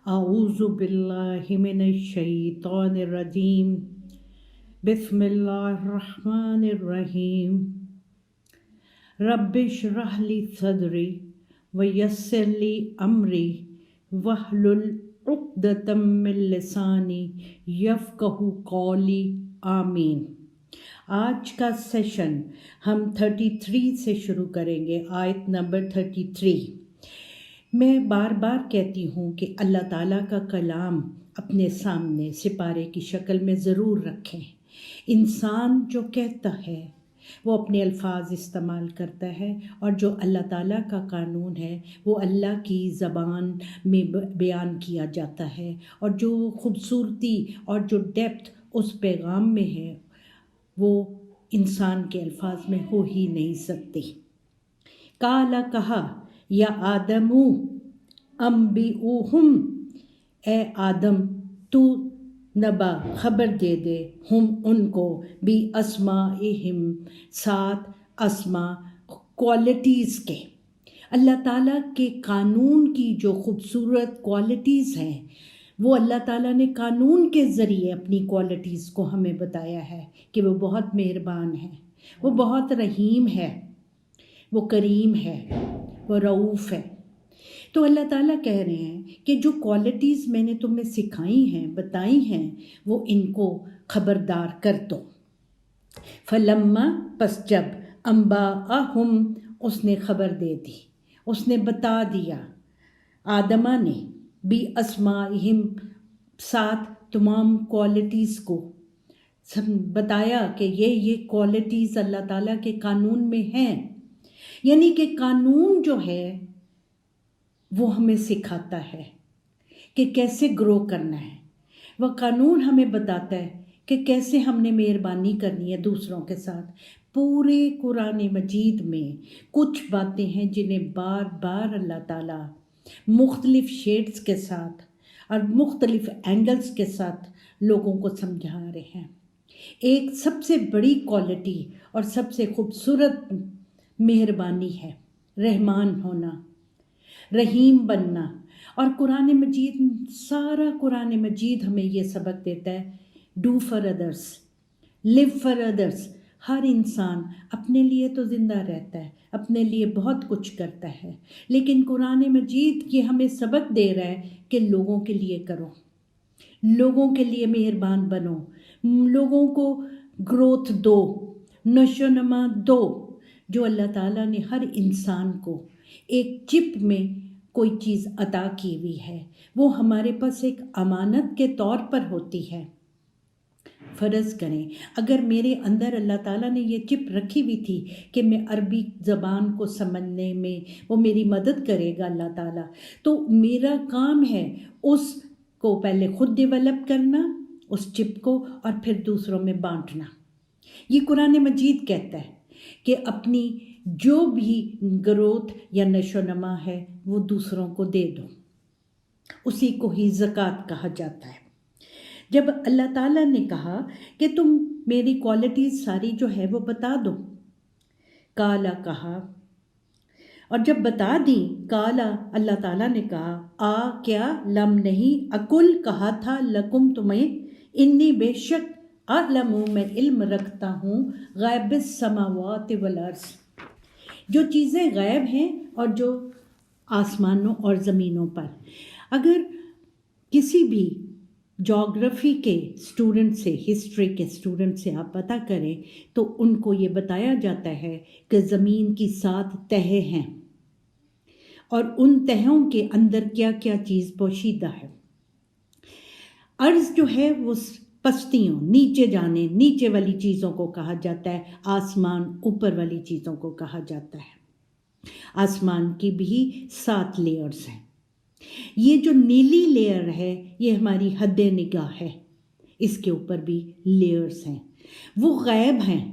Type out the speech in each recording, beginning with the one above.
اعوذ باللہ من الشیطان الرجیم بسم اللہ الرحمن الرحیم رب اشرح لی صدری ویسر لی امری واحلل عقدۃ من لسانی یفقہوا قولی آمین۔ آج کا سیشن ہم 33 سے شروع کریں گے، آیت نمبر 33۔ میں بار بار کہتی ہوں کہ اللہ تعالیٰ کا کلام اپنے سامنے سپارے کی شکل میں ضرور رکھیں۔ انسان جو کہتا ہے وہ اپنے الفاظ استعمال کرتا ہے، اور جو اللہ تعالیٰ کا قانون ہے وہ اللہ کی زبان میں بیان کیا جاتا ہے، اور جو خوبصورتی اور جو ڈیپتھ اس پیغام میں ہے وہ انسان کے الفاظ میں ہو ہی نہیں سکتی۔ قال کہا یا آدم انبئوہم، اے آدم تو نبا خبر دے دے، ہم ان کو بھی اسمائہم، سات اسما کوالٹیز کے۔ اللہ تعالیٰ کے قانون کی جو خوبصورت کوالٹیز ہیں وہ اللہ تعالیٰ نے قانون کے ذریعے اپنی کوالٹیز کو ہمیں بتایا ہے کہ وہ بہت مہربان ہے، وہ بہت رحیم ہے، وہ کریم ہے، وہ رؤوف ہے۔ تو اللہ تعالیٰ کہہ رہے ہیں کہ جو کوالٹیز میں نے تمہیں سکھائی ہیں، بتائی ہیں، وہ ان کو خبردار کر دو۔ فلما، پس جب، انباءہم، اس نے خبر دے دی، اس نے بتا دیا آدمہ نے، بھی اسمائہم، سات تمام کوالٹیز کو بتایا کہ یہ کوالٹیز اللہ تعالیٰ کے قانون میں ہیں۔ یعنی کہ قانون جو ہے وہ ہمیں سکھاتا ہے کہ کیسے گرو کرنا ہے، وہ قانون ہمیں بتاتا ہے کہ کیسے ہم نے مہربانی کرنی ہے دوسروں کے ساتھ۔ پورے قرآن مجید میں کچھ باتیں ہیں جنہیں بار بار اللہ تعالیٰ مختلف شیڈز کے ساتھ اور مختلف اینگلز کے ساتھ لوگوں کو سمجھا رہے ہیں۔ ایک سب سے بڑی کوالٹی اور سب سے خوبصورت مہربانی ہے، رحمان ہونا، رحیم بننا۔ اور قرآن مجید، سارا قرآن مجید ہمیں یہ سبق دیتا ہے، do for others, live for others. ہر انسان اپنے لیے تو زندہ رہتا ہے، اپنے لیے بہت کچھ کرتا ہے، لیکن قرآن مجید یہ ہمیں سبق دے رہا ہے کہ لوگوں کے لیے کرو، لوگوں کے لیے مہربان بنو، لوگوں کو گروتھ دو، نشو و نما دو۔ جو اللہ تعالیٰ نے ہر انسان کو ایک چپ میں کوئی چیز عطا کی ہوئی ہے، وہ ہمارے پاس ایک امانت کے طور پر ہوتی ہے۔ فرض کریں اگر میرے اندر اللہ تعالیٰ نے یہ چپ رکھی ہوئی تھی کہ میں عربی زبان کو سمجھنے میں وہ میری مدد کرے گا اللہ تعالیٰ، تو میرا کام ہے اس کو پہلے خود ڈیولپ کرنا، اس چپ کو، اور پھر دوسروں میں بانٹنا۔ یہ قرآن مجید کہتا ہے کہ اپنی جو بھی گروتھ یا نشو و نما ہے وہ دوسروں کو دے دو، اسی کو ہی زکوٰۃ کہا جاتا ہے۔ جب اللہ تعالیٰ نے کہا کہ تم میری کوالٹیز ساری جو ہے وہ بتا دو، کالا کہا، اور جب بتا دی، کالا اللہ تعالیٰ نے کہا، کیا، لم نہیں، اکل کہا تھا، لکم تمہیں، انی بے شک، اعلم میں علم رکھتا ہوں، غیب السماوات والارض، جو چیزیں غیب ہیں اور جو آسمانوں اور زمینوں پر۔ اگر کسی بھی جغرافی کے اسٹوڈنٹ سے، ہسٹری کے اسٹوڈنٹ سے آپ پتہ کریں تو ان کو یہ بتایا جاتا ہے کہ زمین کی 7 تہیں ہیں، اور ان تہوں کے اندر کیا کیا چیز پوشیدہ ہے۔ عرض جو ہے وہ پستیوں، نیچے جانے، نیچے والی چیزوں کو کہا جاتا ہے، آسمان اوپر والی چیزوں کو کہا جاتا ہے۔ آسمان کی بھی 7 لیئرز ہیں۔ یہ جو نیلی لیئر ہے یہ ہماری حد نگاہ ہے، اس کے اوپر بھی لیئرز ہیں، وہ غیب ہیں۔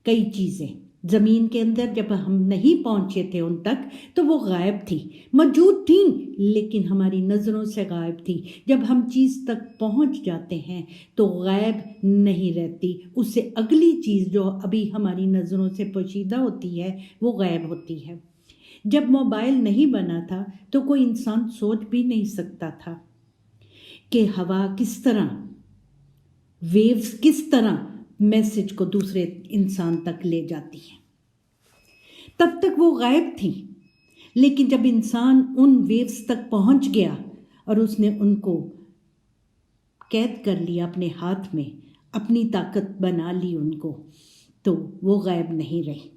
کئی چیزیں زمین کے اندر جب ہم نہیں پہنچے تھے ان تک تو وہ غائب تھی، موجود تھیں لیکن ہماری نظروں سے غائب تھی۔ جب ہم چیز تک پہنچ جاتے ہیں تو غائب نہیں رہتی، اس سے اگلی چیز جو ابھی ہماری نظروں سے پوشیدہ ہوتی ہے وہ غائب ہوتی ہے۔ جب موبائل نہیں بنا تھا تو کوئی انسان سوچ بھی نہیں سکتا تھا کہ ہوا کس طرح، ویوز کس طرح میسج کو دوسرے انسان تک لے جاتی ہیں۔ تب تک وہ غائب تھیں، لیکن جب انسان ان ویوز تک پہنچ گیا اور اس نے ان کو قید کر لیا اپنے ہاتھ میں، اپنی طاقت بنا لی ان کو، تو وہ غائب نہیں رہی۔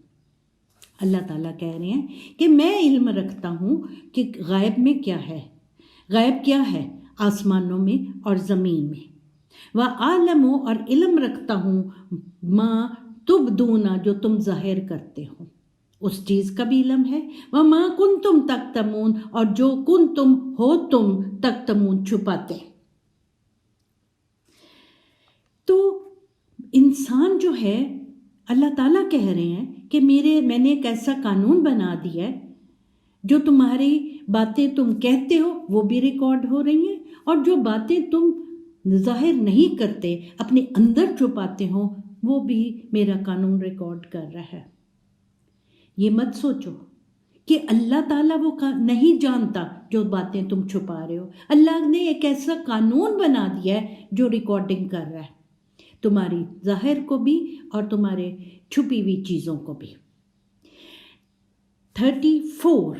اللہ تعالیٰ کہہ رہے ہیں کہ میں علم رکھتا ہوں کہ غائب میں کیا ہے، غائب کیا ہے آسمانوں میں اور زمین میں، وَعَالَمُ اور علم رکھتا ہوں مَا تُبْدُونَ جو تم ظاہر کرتے ہو، اس چیز کا بھی علم ہے، وَمَا كُنْتُمْ تَكْتُمُونَ اور جو تم ہو تکتمون چھپاتے۔ تو انسان جو ہے، اللہ تعالیٰ کہہ رہے ہیں کہ میں نے ایک ایسا قانون بنا دیا ہے، جو تمہاری باتیں تم کہتے ہو وہ بھی ریکارڈ ہو رہی ہیں، اور جو باتیں تم ظاہر نہیں کرتے، اپنے اندر چھپاتے ہو، وہ بھی میرا قانون ریکارڈ کر رہا ہے۔ یہ مت سوچو کہ اللہ تعالیٰ وہ نہیں جانتا جو باتیں تم چھپا رہے ہو۔ اللہ نے ایک ایسا قانون بنا دیا ہے جو ریکارڈنگ کر رہا ہے، تمہاری ظاہر کو بھی اور تمہارے چھپی ہوئی چیزوں کو بھی۔ 34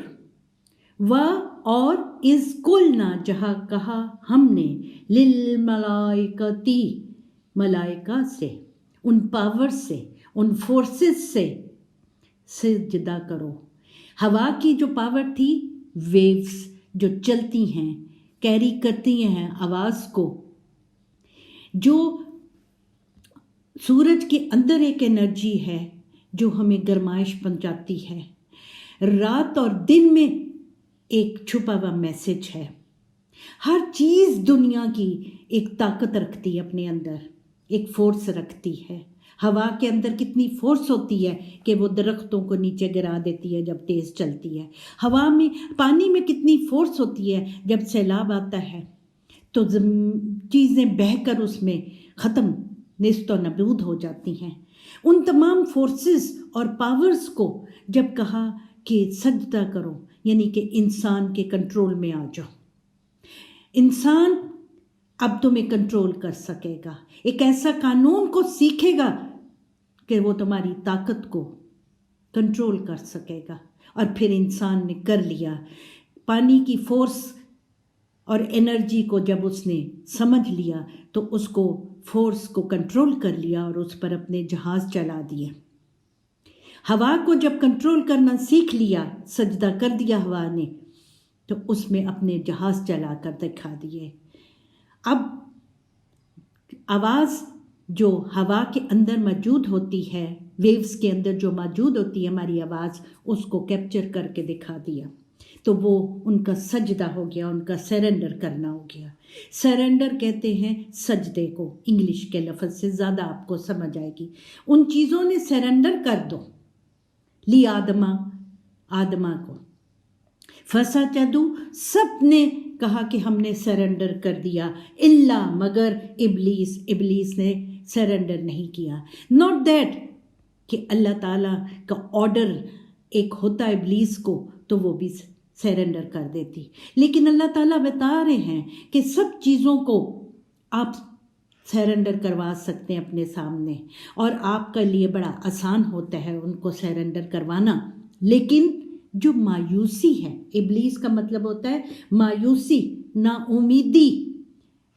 اور اذ قلنا جہاں کہا ہم نے للملائکتی ملائکہ سے، ان پاور سے، ان فورسز سے سجدہ کرو۔ ہوا کی جو پاور تھی، ویوز جو چلتی ہیں، کیری کرتی ہیں آواز کو، جو سورج کے اندر ایک انرجی ہے جو ہمیں گرمائش پہنچاتی ہے، رات اور دن میں ایک چھپا ہوا میسج ہے۔ ہر چیز دنیا کی ایک طاقت رکھتی ہے، اپنے اندر ایک فورس رکھتی ہے۔ ہوا کے اندر کتنی فورس ہوتی ہے کہ وہ درختوں کو نیچے گرا دیتی ہے جب تیز چلتی ہے۔ ہوا میں، پانی میں کتنی فورس ہوتی ہے، جب سیلاب آتا ہے تو چیزیں بہہ کر اس میں ختم، نیست و نابود ہو جاتی ہیں۔ ان تمام فورسز اور پاورز کو جب کہا کہ سجدہ کرو، یعنی کہ انسان کے کنٹرول میں آ جاؤ، انسان اب تمہیں کنٹرول کر سکے گا، ایک ایسا قانون کو سیکھے گا کہ وہ تمہاری طاقت کو کنٹرول کر سکے گا۔ اور پھر انسان نے کر لیا، پانی کی فورس اور انرجی کو جب اس نے سمجھ لیا تو اس کو فورس کو کنٹرول کر لیا اور اس پر اپنے جہاز چلا دیے۔ ہوا کو جب کنٹرول کرنا سیکھ لیا، سجدہ کر دیا ہوا نے، تو اس میں اپنے جہاز چلا کر دکھا دیے۔ اب آواز جو ہوا کے اندر موجود ہوتی ہے، ویوز کے اندر جو موجود ہوتی ہے ہماری آواز، اس کو کیپچر کر کے دکھا دیا، تو وہ ان کا سجدہ ہو گیا، ان کا سرنڈر کرنا ہو گیا۔ سرنڈر کہتے ہیں سجدے کو، انگلش کے لفظ سے زیادہ آپ کو سمجھ آئے گی۔ ان چیزوں نے سرنڈر کر دو لی آدمہ کو، فسجدوا سب نے کہا کہ ہم نے سرنڈر کر دیا، الا مگر ابلیس نے سرنڈر نہیں کیا۔ ناٹ دیٹ کہ اللہ تعالیٰ کا آرڈر ایک ہوتا ہے ابلیس کو تو وہ بھی سرنڈر کر دیتی، لیکن اللہ تعالیٰ بتا رہے ہیں کہ سب چیزوں کو آپ سرنڈر کروا سکتے ہیں اپنے سامنے، اور آپ کے لیے بڑا آسان ہوتا ہے ان کو سرنڈر کروانا۔ لیکن جو مایوسی ہے، ابلیس کا مطلب ہوتا ہے مایوسی، نا امیدی۔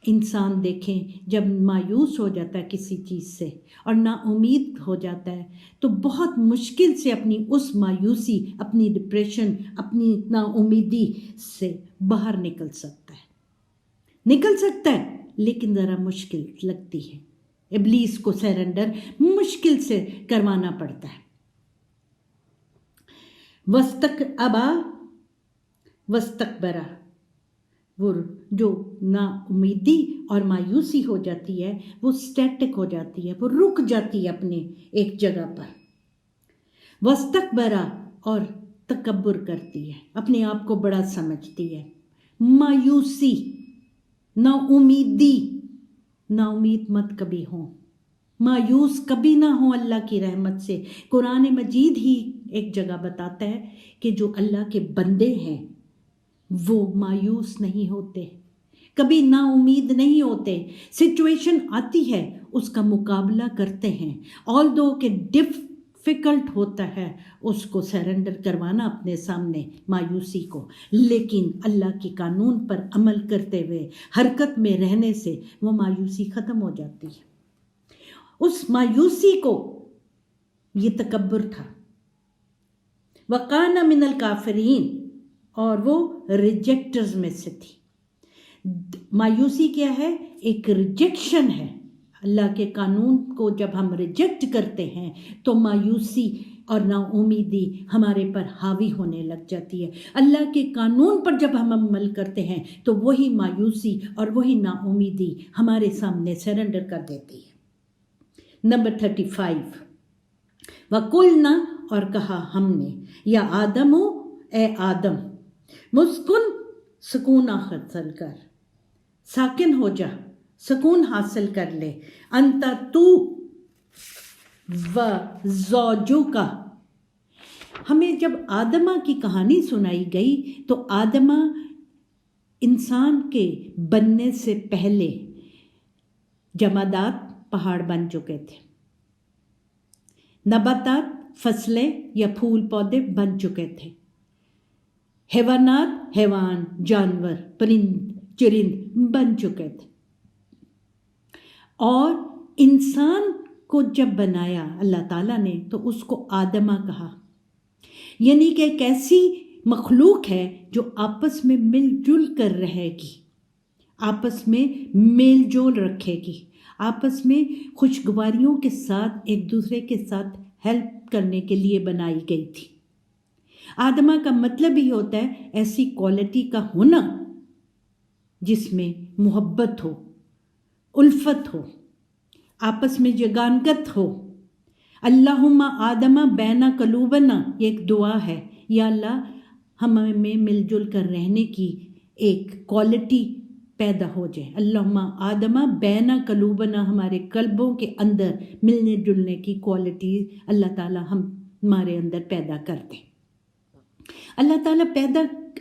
انسان دیکھیں جب مایوس ہو جاتا ہے کسی چیز سے اور نا امید ہو جاتا ہے تو بہت مشکل سے اپنی اس مایوسی، اپنی ڈپریشن، اپنی نا امیدی سے باہر نکل سکتا ہے، لیکن ذرا مشکل لگتی ہے۔ ابلیس کو سرنڈر مشکل سے کروانا پڑتا ہے۔ وستکبرا، وہ جو نا امیدی اور مایوسی ہو جاتی ہے وہ سٹیٹک ہو جاتی ہے، وہ رک جاتی ہے اپنے ایک جگہ پر۔ وستکبرا، اور تکبر کرتی ہے، اپنے آپ کو بڑا سمجھتی ہے۔ مایوسی، نا امیدی، نا امید مت کبھی ہو، مایوس کبھی نہ ہو اللہ کی رحمت سے۔ قرآن مجید ہی ایک جگہ بتاتا ہے کہ جو اللہ کے بندے ہیں وہ مایوس نہیں ہوتے، کبھی نا امید نہیں ہوتے. سچویشن آتی ہے اس کا مقابلہ کرتے ہیں، آلدو کہ ڈفیکلٹ ہوتا ہے اس کو سرنڈر کروانا اپنے سامنے مایوسی کو، لیکن اللہ کے قانون پر عمل کرتے ہوئے حرکت میں رہنے سے وہ مایوسی ختم ہو جاتی ہے. اس مایوسی کو یہ تکبر تھا. وَقَانَ مِنَ الْكَافِرِينَ، اور وہ ریجیکٹرز میں سے تھی. مایوسی کیا ہے؟ ایک ریجیکشن ہے. اللہ کے قانون کو جب ہم ریجیکٹ کرتے ہیں تو مایوسی اور نا امیدی ہمارے پر حاوی ہونے لگ جاتی ہے. اللہ کے قانون پر جب ہم عمل کرتے ہیں تو وہی مایوسی اور وہی نا امیدی ہمارے سامنے سرنڈر کر دیتی ہے. نمبر 35، وَقُلْنَا، اور کہا ہم نے، یا آدم، اے آدم، مسکن، سکون حاصل کر، ساکن ہو جا، سکون حاصل کر لے، انت، تو، و زوجوکا. ہمیں جب آدمہ کی کہانی سنائی گئی تو آدمہ انسان کے بننے سے پہلے جمادات پہاڑ بن چکے تھے، نباتات فصلیں یا پھول پودے بن چکے تھے، حیوانات حیوان جانور پرند چرند بن چکے تھے. اور انسان کو جب بنایا اللہ تعالیٰ نے تو اس کو آدمہ کہا، یعنی کہ ایک ایسی مخلوق ہے جو آپس میں مل جل کر رہے گی، آپس میں میل جول رکھے گی، آپس میں خوشگواریوں کے ساتھ ایک دوسرے کے ساتھ ہیلپ کرنے کے لیے بنائی گئی تھی. آدمہ کا مطلب ہی ہوتا ہے ایسی کوالٹی کا ہونا جس میں محبت ہو، الفت ہو، آپس میں یگانگت ہو. اللہم آدمہ بین قلوبنا، یہ ایک دعا ہے، یا اللہ ہمیں مل جل کر رہنے کی ایک کوالٹی پیدا ہو جائے. اللہم آدمہ بین قلوبنا، ہمارے قلبوں کے اندر ملنے جلنے کی کوالٹی اللہ تعالیٰ ہمارے اندر پیدا کر دے. اللہ تعالیٰ پیدا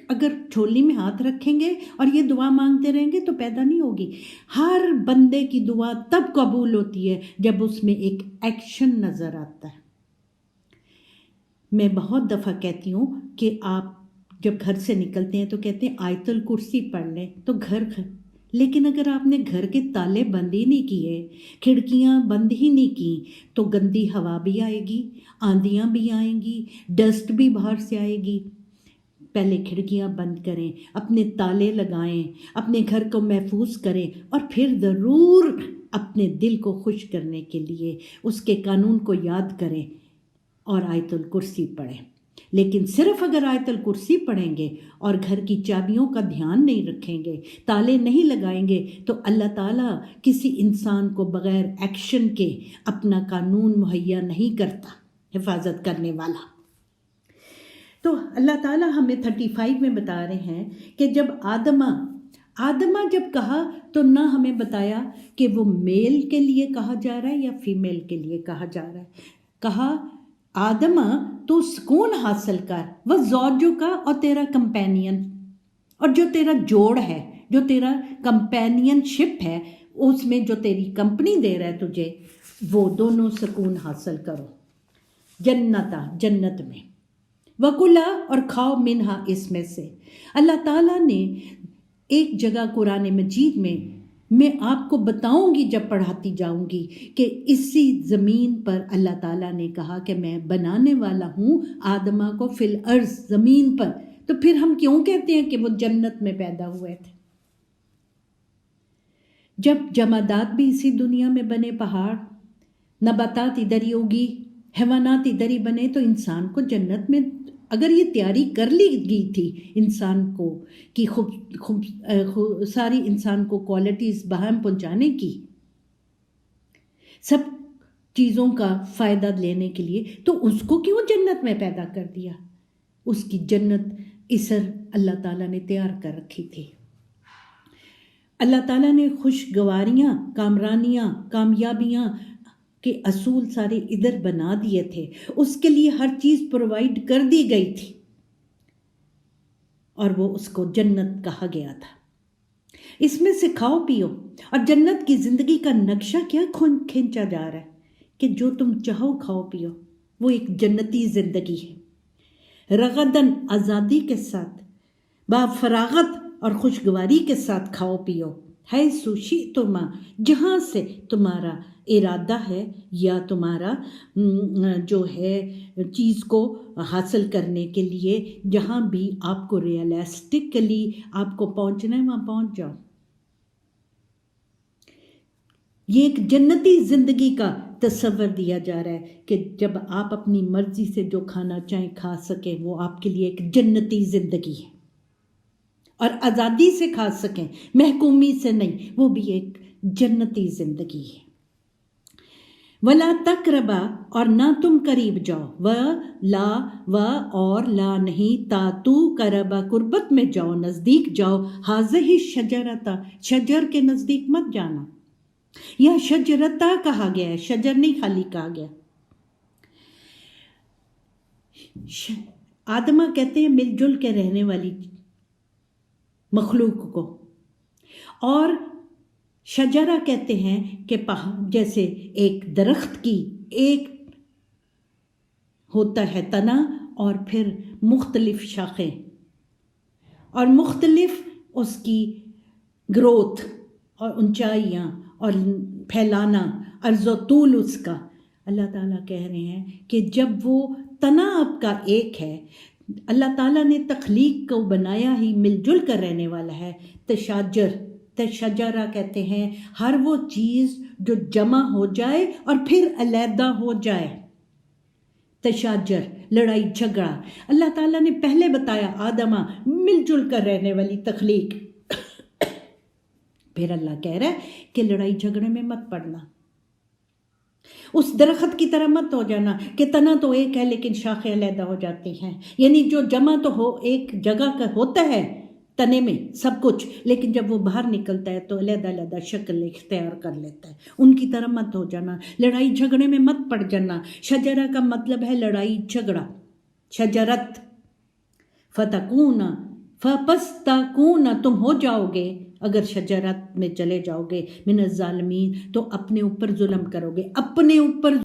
اگر جھولی میں ہاتھ رکھیں گے اور یہ دعا مانگتے رہیں گے تو پیدا نہیں ہوگی. ہر بندے کی دعا تب قبول ہوتی ہے جب اس میں ایک ایکشن نظر آتا ہے. میں بہت دفعہ کہتی ہوں کہ آپ جب گھر سے نکلتے ہیں تو کہتے ہیں آیت الکرسی پڑھ لیں تو گھر، لیکن اگر آپ نے گھر کے تالے بند ہی نہیں کیے، کھڑکیاں بند ہی نہیں کی تو گندی ہوا بھی آئے گی، آندھیاں بھی آئیں گی، ڈسٹ بھی باہر سے آئے گی. پہلے کھڑکیاں بند کریں، اپنے تالے لگائیں، اپنے گھر کو محفوظ کریں، اور پھر ضرور اپنے دل کو خوش کرنے کے لیے اس کے قانون کو یاد کریں اور آیت الکرسی پڑھیں. لیکن صرف اگر آیت الکرسی پڑھیں گے اور گھر کی چابیوں کا دھیان نہیں رکھیں گے، تالے نہیں لگائیں گے، تو اللہ تعالیٰ کسی انسان کو بغیر ایکشن کے اپنا قانون مہیا نہیں کرتا حفاظت کرنے والا. تو اللہ تعالیٰ ہمیں 35 میں بتا رہے ہیں کہ جب آدمہ جب کہا تو نہ ہمیں بتایا کہ وہ میل کے لیے کہا جا رہا ہے یا فیمیل کے لیے کہا جا رہا ہے. کہا آدمہ تو سکون حاصل کر، وہ زوجو کا، اور تیرا کمپینین، اور جو تیرا جوڑ ہے، جو تیرا کمپینین شپ ہے، اس میں جو تیری کمپنی دے رہا ہے تجھے، وہ دونوں سکون حاصل کرو. جنت میں وَكُلَا، اور کھاؤ منہا، اس میں سے. اللہ تعالیٰ نے ایک جگہ قرآن مجید میں آپ کو بتاؤں گی جب پڑھاتی جاؤں گی کہ اسی زمین پر اللہ تعالیٰ نے کہا کہ میں بنانے والا ہوں آدمہ کو فی الارض، زمین پر. تو پھر ہم کیوں کہتے ہیں کہ وہ جنت میں پیدا ہوئے تھے؟ جب جمادات بھی اسی دنیا میں بنے، پہاڑ نباتات ادھر ہی ہوگی، حیوانات ادھر ہی بنے، تو انسان کو جنت میں اگر یہ تیاری کر لی گئی تھی انسان کو کہ ساری انسان کو کوالٹیز باہم پہنچانے کی، سب چیزوں کا فائدہ لینے کے لیے، تو اس کو کیوں جنت میں پیدا کر دیا؟ اس کی جنت اسر اللہ تعالیٰ نے تیار کر رکھی تھی. اللہ تعالیٰ نے خوشگواریاں، کامرانیاں، کامیابیاں کے اصول سارے ادھر بنا دیے تھے. اس کے لیے ہر چیز پرووائڈ کر دی گئی تھی اور وہ اس کو جنت کہا گیا تھا. اس میں سے کھاؤ پیو، اور جنت کی زندگی کا نقشہ کیا کھینچا جا رہا ہے کہ جو تم چاہو کھاؤ پیو، وہ ایک جنتی زندگی ہے، رغدن آزادی کے ساتھ، با فراغت اور خوشگواری کے ساتھ کھاؤ پیو، ہے سوشی تما، جہاں سے تمہارا ارادہ ہے یا تمہارا جو ہے چیز کو حاصل کرنے کے لیے جہاں بھی آپ کو ریئلسٹکلی آپ کو پہنچنا ہے وہاں پہنچ جاؤ۔ یہ ایک جنتی زندگی کا تصور دیا جا رہا ہے کہ جب آپ اپنی مرضی سے جو کھانا چاہیں کھا سکیں، وہ آپ کے لیے ایک جنتی زندگی ہے، اور آزادی سے کھا سکیں، محکومی سے نہیں، وہ بھی ایک جنتی زندگی ہے۔ ولا تقربا، اور نہ تم قریب جاؤ، اور لا نہیں، تاتو قربا، قربت میں جاؤ، نزدیک جاؤ، ہاذہ شجرتا، شجر کے نزدیک مت جانا، یا شجرتا کہا گیا ہے، شجر نہیں خالی کہا گیا۔ آدمہ کہتے ہیں مل جل کے رہنے والی مخلوق کو، اور شجرہ کہتے ہیں کہ جیسے ایک درخت کی ایک ہوتا ہے تنا اور پھر مختلف شاخیں اور مختلف اس کی گروتھ اور اونچائیاں اور پھیلانا، عرض و طول اس کا۔ اللہ تعالیٰ کہہ رہے ہیں کہ جب وہ تنا آپ کا ایک ہے، اللہ تعالیٰ نے تخلیق کو بنایا ہی مل جل کر رہنے والا ہے، تشجرہ کہتے ہیں ہر وہ چیز جو جمع ہو جائے اور پھر علیحدہ ہو جائے، تشاجر، لڑائی جھگڑا۔ اللہ تعالیٰ نے پہلے بتایا آدمہ مل جل کر رہنے والی تخلیق، پھر اللہ کہہ رہا ہے کہ لڑائی جھگڑے میں مت پڑنا، اس درخت کی طرح مت ہو جانا کہ تنا تو ایک ہے لیکن شاخیں علیحدہ ہو جاتی ہیں، یعنی جو جمع تو ہو ایک جگہ کا ہوتا ہے تنے میں سب کچھ، لیکن جب وہ باہر نکلتا ہے تو علیحدہ علیحدہ شکل اختیار کر لیتا ہے، ان کی طرح مت ہو جانا، لڑائی جھگڑے میں مت پڑ جانا۔ شجرہ کا مطلب ہے لڑائی جھگڑا، شجرت، فتکون، پس تکون، تم ہو جاؤ گے، اگر شجرت میں چلے جاؤ گے، من الظالمین، تو اپنے اوپر ظلم کرو گے، اپنے اوپر